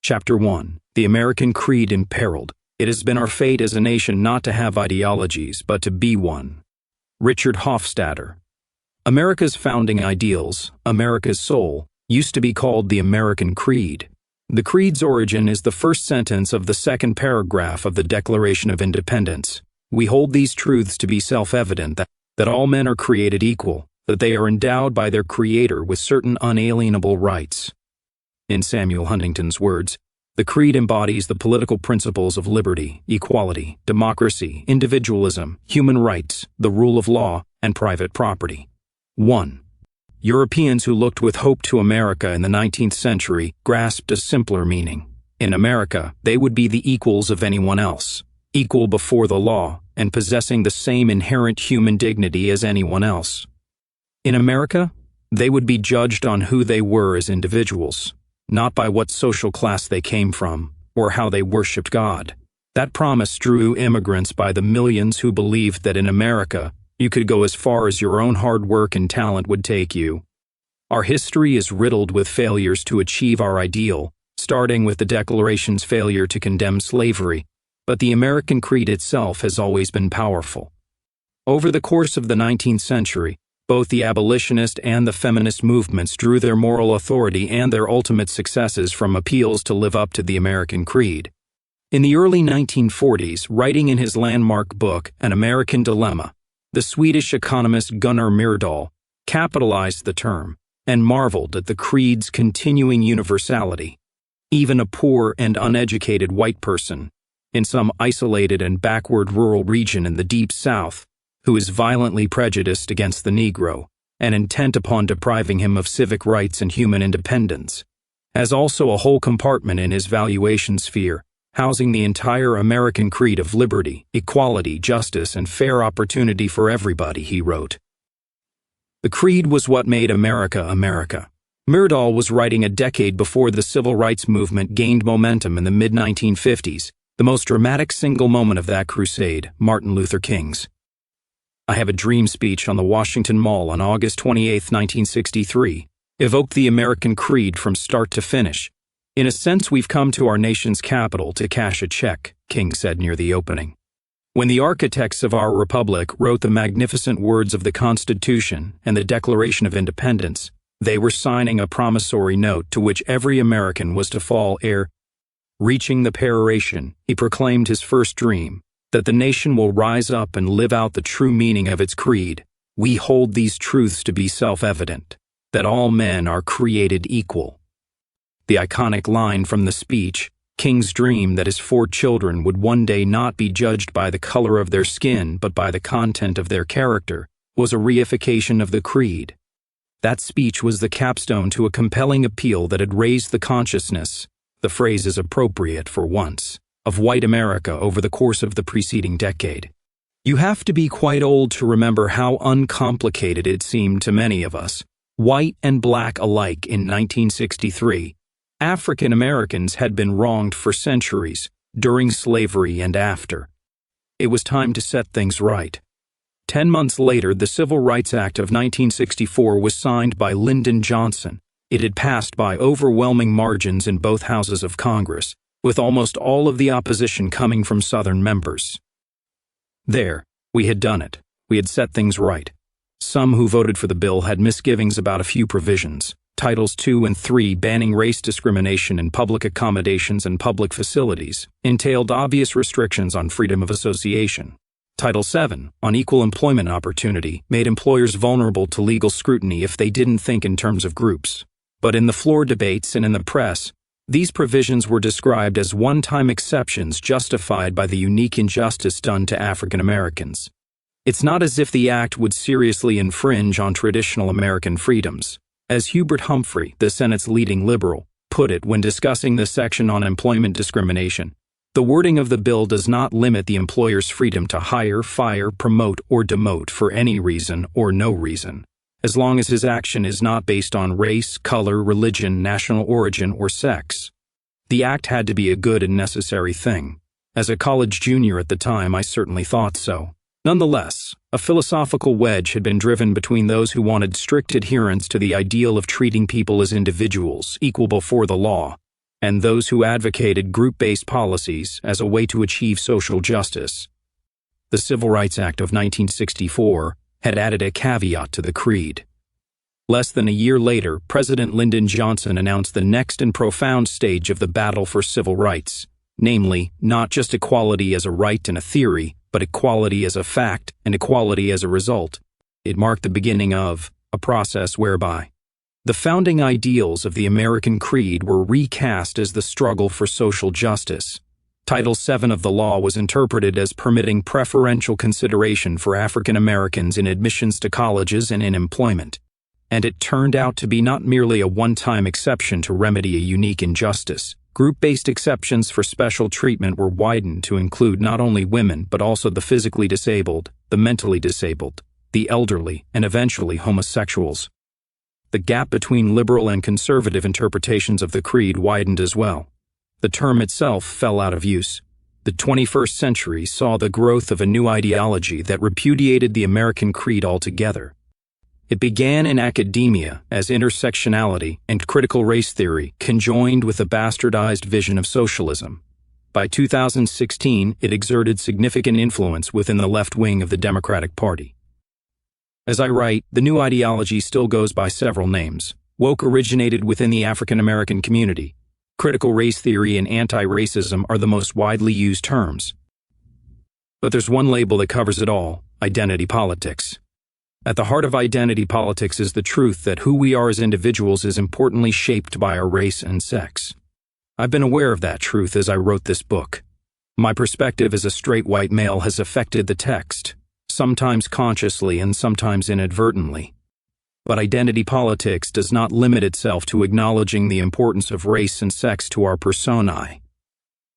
Chapter 1. The American Creed Imperiled. It has been our fate as a nation not to have ideologies, but to be one. Richard Hofstadter. America's founding ideals, America's soul, used to be called the American Creed. The creed's origin is the first sentence of the second paragraph of the Declaration of Independence. We hold these truths to be self-evident that all men are created equal, that they are endowed by their Creator with certain unalienable rights. In Samuel Huntington's words, the creed embodies the political principles of liberty, equality, democracy, individualism, human rights, the rule of law, and private property. 1. Europeans who looked with hope to America in the 19th century grasped a simpler meaning. In America, they would be the equals of anyone else, equal before the law, and possessing the same inherent human dignity as anyone else. In America, they would be judged on who they were as individuals, not by what social class they came from, or how they worshipped God. That promise drew immigrants by the millions who believed that in America, you could go as far as your own hard work and talent would take you. Our history is riddled with failures to achieve our ideal, starting with the Declaration's failure to condemn slavery, but the American creed itself has always been powerful. Over the course of the 19th century, both the abolitionist and the feminist movements drew their moral authority and their ultimate successes from appeals to live up to the American creed. In the early 1940s, writing in his landmark book, An American Dilemma, the Swedish economist Gunnar Myrdal capitalized the term and marveled at the creed's continuing universality. Even a poor and uneducated white person, in some isolated and backward rural region in the Deep South, who is violently prejudiced against the Negro and intent upon depriving him of civic rights and human independence, has also a whole compartment in his valuation sphere, housing the entire American creed of liberty, equality, justice, and fair opportunity for everybody, he wrote. The creed was what made America America. Myrdal was writing a decade before the civil rights movement gained momentum in the mid-1950s, the most dramatic single moment of that crusade, Martin Luther King's I Have a Dream speech on the Washington Mall on August 28, 1963, evoked the American creed from start to finish. In a sense, we've come to our nation's capital to cash a check, King said near the opening. When the architects of our republic wrote the magnificent words of the Constitution and the Declaration of Independence, they were signing a promissory note to which every American was to fall heir. Reaching the peroration, he proclaimed his first dream, that the nation will rise up and live out the true meaning of its creed. We hold these truths to be self-evident, that all men are created equal. The iconic line from the speech, King's dream that his 4 children would one day not be judged by the color of their skin but by the content of their character, was a reification of the creed. That speech was the capstone to a compelling appeal that had raised the consciousness, the phrase is appropriate for once, of white America over the course of the preceding decade. You have to be quite old to remember how uncomplicated it seemed to many of us, white and black alike in 1963. African Americans had been wronged for centuries, during slavery and after. It was time to set things right. 10 months later, the Civil Rights Act of 1964 was signed by Lyndon Johnson. It had passed by overwhelming margins in both houses of Congress, with almost all of the opposition coming from Southern members. There, we had done it. We had set things right. Some who voted for the bill had misgivings about a few provisions. Titles 2 and 3 banning race discrimination in public accommodations and public facilities entailed obvious restrictions on freedom of association. Title 7, on equal employment opportunity, made employers vulnerable to legal scrutiny if they didn't think in terms of groups. But in the floor debates and in the press, these provisions were described as one-time exceptions justified by the unique injustice done to African Americans. It's not as if the act would seriously infringe on traditional American freedoms. As Hubert Humphrey, the Senate's leading liberal, put it when discussing the section on employment discrimination, the wording of the bill does not limit the employer's freedom to hire, fire, promote, or demote for any reason or no reason, as long as his action is not based on race, color, religion, national origin, or sex. The act had to be a good and necessary thing. As a college junior at the time, I certainly thought so. Nonetheless, a philosophical wedge had been driven between those who wanted strict adherence to the ideal of treating people as individuals, equal before the law, and those who advocated group-based policies as a way to achieve social justice. The Civil Rights Act of 1964 had added a caveat to the creed. Less than a year later, President Lyndon Johnson announced the next and profound stage of the battle for civil rights, namely, not just equality as a right and a theory, but equality as a fact and equality as a result. It marked the beginning of a process whereby the founding ideals of the American Creed were recast as the struggle for social justice. Title VII of the law was interpreted as permitting preferential consideration for African Americans in admissions to colleges and in employment. And it turned out to be not merely a one-time exception to remedy a unique injustice. Group-based exceptions for special treatment were widened to include not only women but also the physically disabled, the mentally disabled, the elderly, and eventually homosexuals. The gap between liberal and conservative interpretations of the creed widened as well. The term itself fell out of use. The 21st century saw the growth of a new ideology that repudiated the American Creed altogether. It began in academia as intersectionality and critical race theory conjoined with a bastardized vision of socialism. By 2016, it exerted significant influence within the left wing of the Democratic Party. As I write, the new ideology still goes by several names. Woke originated within the African American community. Critical race theory and anti-racism are the most widely used terms. But there's one label that covers it all: identity politics. At the heart of identity politics is the truth that who we are as individuals is importantly shaped by our race and sex. I've been aware of that truth as I wrote this book. My perspective as a straight white male has affected the text, sometimes consciously and sometimes inadvertently. But identity politics does not limit itself to acknowledging the importance of race and sex to our personae.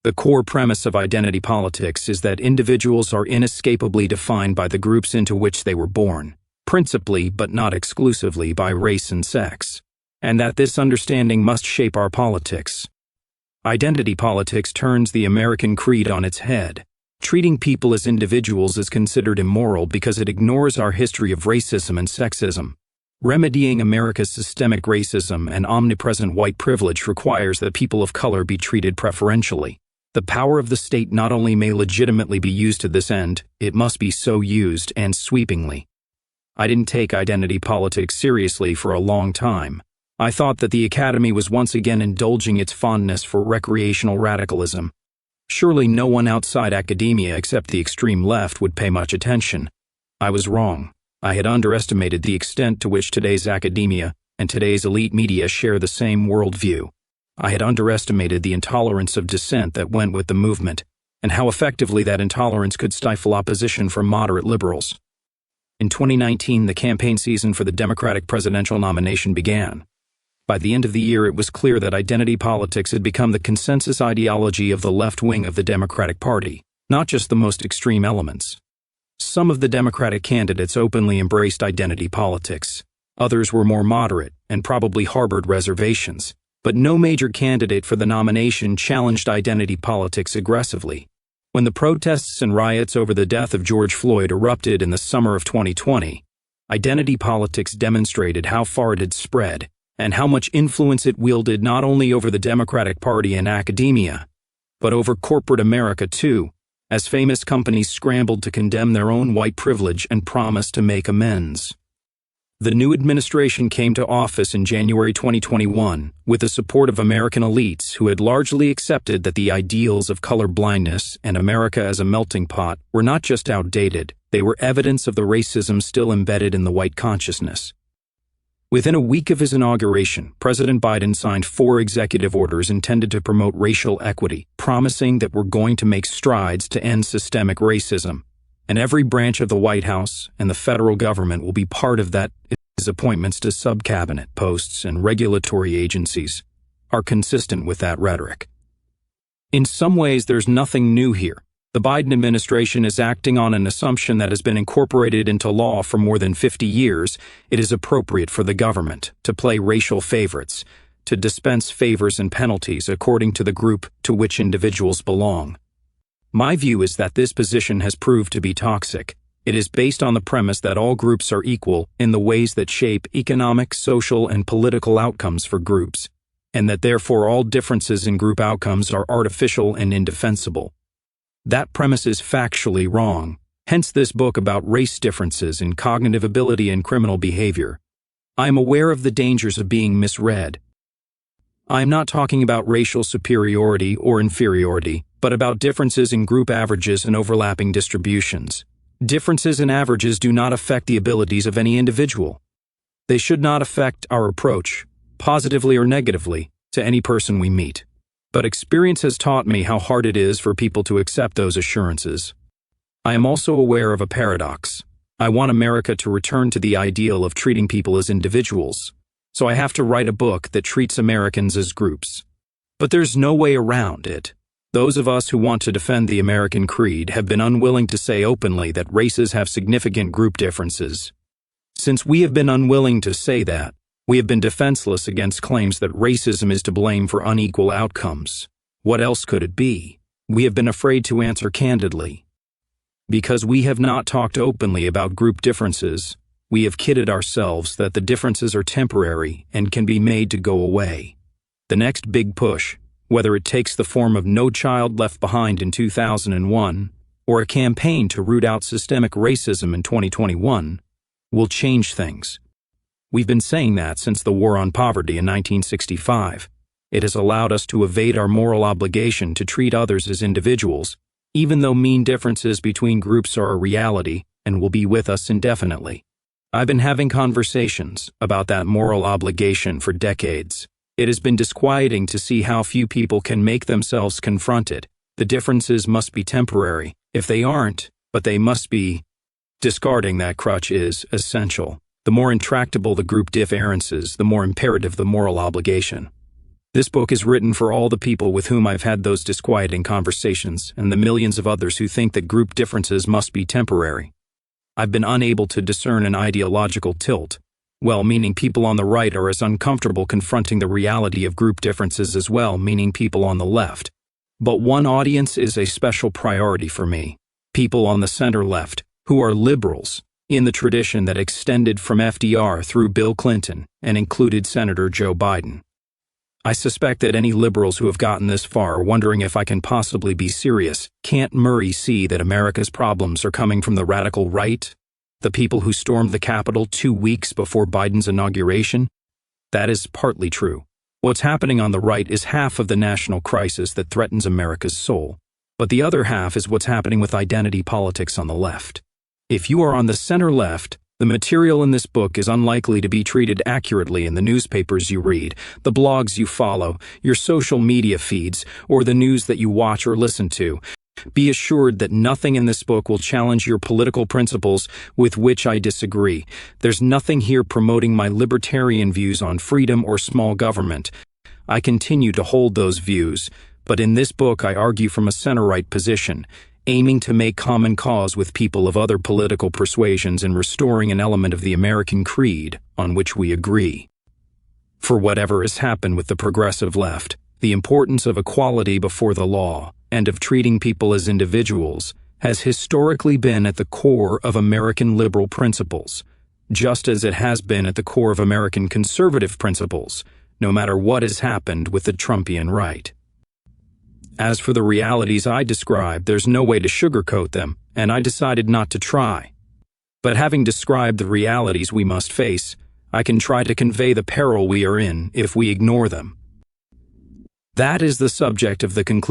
The core premise of identity politics is that individuals are inescapably defined by the groups into which they were born, principally but not exclusively by race and sex, and that this understanding must shape our politics. Identity politics turns the American Creed on its head. Treating people as individuals is considered immoral because it ignores our history of racism and sexism. Remedying America's systemic racism and omnipresent white privilege requires that people of color be treated preferentially. The power of the state not only may legitimately be used to this end, it must be so used, and sweepingly. I didn't take identity politics seriously for a long time. I thought that the Academy was once again indulging its fondness for recreational radicalism. Surely no one outside academia except the extreme left would pay much attention. I was wrong. I had underestimated the extent to which today's academia and today's elite media share the same worldview. I had underestimated the intolerance of dissent that went with the movement, and how effectively that intolerance could stifle opposition from moderate liberals. In 2019, the campaign season for the Democratic presidential nomination began. By the end of the year, it was clear that identity politics had become the consensus ideology of the left wing of the Democratic Party, not just the most extreme elements. Some of the Democratic candidates openly embraced identity politics. Others were more moderate and probably harbored reservations. But no major candidate for the nomination challenged identity politics aggressively. When the protests and riots over the death of George Floyd erupted in the summer of 2020, identity politics demonstrated how far it had spread and how much influence it wielded not only over the Democratic Party and academia, but over corporate America too, as famous companies scrambled to condemn their own white privilege and promise to make amends. The new administration came to office in January 2021 with the support of American elites who had largely accepted that the ideals of color blindness and America as a melting pot were not just outdated, they were evidence of the racism still embedded in the white consciousness. Within a week of his inauguration, President Biden signed 4 executive orders intended to promote racial equity, promising that we're going to make strides to end systemic racism. And every branch of the White House and the federal government will be part of that. His appointments to sub-cabinet posts and regulatory agencies are consistent with that rhetoric. In some ways, there's nothing new here. The Biden administration is acting on an assumption that has been incorporated into law for more than 50 years. It is appropriate for the government to play racial favorites, to dispense favors and penalties according to the group to which individuals belong. My view is that this position has proved to be toxic. It is based on the premise that all groups are equal in the ways that shape economic, social, and political outcomes for groups. and that therefore all differences in group outcomes are artificial and indefensible. That premise is factually wrong, hence this book about race differences in cognitive ability and criminal behavior. I am aware of the dangers of being misread. I am not talking about racial superiority or inferiority, but about differences in group averages and overlapping distributions. Differences in averages do not affect the abilities of any individual. They should not affect our approach, positively or negatively, to any person we meet. But experience has taught me how hard it is for people to accept those assurances. I am also aware of a paradox. I want America to return to the ideal of treating people as individuals, so I have to write a book that treats Americans as groups. But there's no way around it. Those of us who want to defend the American creed have been unwilling to say openly that races have significant group differences. Since we have been unwilling to say that, we have been defenseless against claims that racism is to blame for unequal outcomes. What else could it be? We have been afraid to answer candidly. Because we have not talked openly about group differences, we have kidded ourselves that the differences are temporary and can be made to go away. The next big push, whether it takes the form of No Child Left Behind in 2001 or a campaign to root out systemic racism in 2021, will change things. We've been saying that since the War on Poverty in 1965. It has allowed us to evade our moral obligation to treat others as individuals, even though mean differences between groups are a reality and will be with us indefinitely. I've been having conversations about that moral obligation for decades. It has been disquieting to see how few people can make themselves confront it. The differences must be temporary. If they aren't, but they must be. Discarding that crutch is essential. The more intractable the group differences, the more imperative the moral obligation. This book is written for all the people with whom I've had those disquieting conversations and the millions of others who think that group differences must be temporary. I've been unable to discern an ideological tilt. Well-meaning people on the right are as uncomfortable confronting the reality of group differences as well-meaning people on the left. But one audience is a special priority for me. People on the center-left, who are liberals, in the tradition that extended from FDR through Bill Clinton and included Senator Joe Biden. I suspect that any liberals who have gotten this far wondering if I can possibly be serious can't see that America's problems are coming from the radical right, the people who stormed the Capitol 2 weeks before Biden's inauguration. That is partly true. What's happening on the right is half of the national crisis that threatens America's soul, but the other half is what's happening with identity politics on the left. If you are on the center left, the material in this book is unlikely to be treated accurately in the newspapers you read, the blogs you follow, your social media feeds, or the news that you watch or listen to. Be assured that nothing in this book will challenge your political principles with which I disagree. There's nothing here promoting my libertarian views on freedom or small government. I continue to hold those views, but in this book I argue from a center-right position, aiming to make common cause with people of other political persuasions and restoring an element of the American creed on which we agree. For whatever has happened with the progressive left, the importance of equality before the law and of treating people as individuals has historically been at the core of American liberal principles, just as it has been at the core of American conservative principles, no matter what has happened with the Trumpian right. As for the realities I described, there's no way to sugarcoat them, and I decided not to try. But having described the realities we must face, I can try to convey the peril we are in if we ignore them. That is the subject of the conclusion.